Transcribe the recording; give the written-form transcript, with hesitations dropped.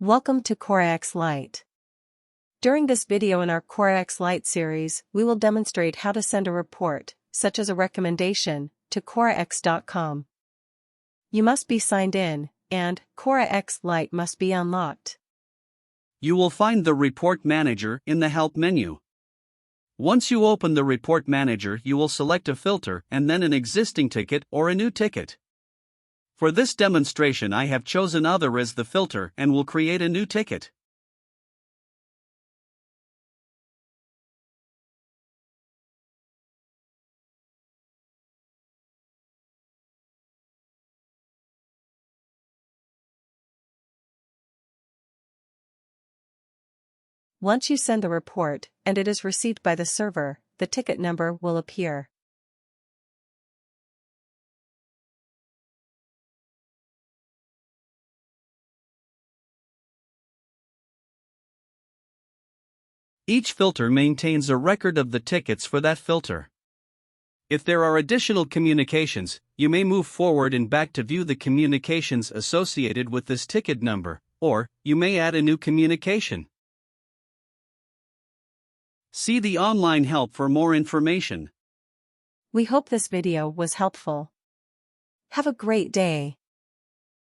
Welcome to CORA X Lite. During this video in our CORA X Lite series, we will demonstrate how to send a report, such as a recommendation, to CORAX.com. You must be signed in, and CORA X Lite must be unlocked. You will find the Report Manager in the Help menu. Once you open the Report Manager, you will select a filter and then an existing ticket or a new ticket. For this demonstration, I have chosen Other as the filter and will create a new ticket. Once you send the report and it is received by the server, the ticket number will appear. Each filter maintains a record of the tickets for that filter. If there are additional communications, you may move forward and back to view the communications associated with this ticket number, or you may add a new communication. See the online help for more information. We hope this video was helpful. Have a great day.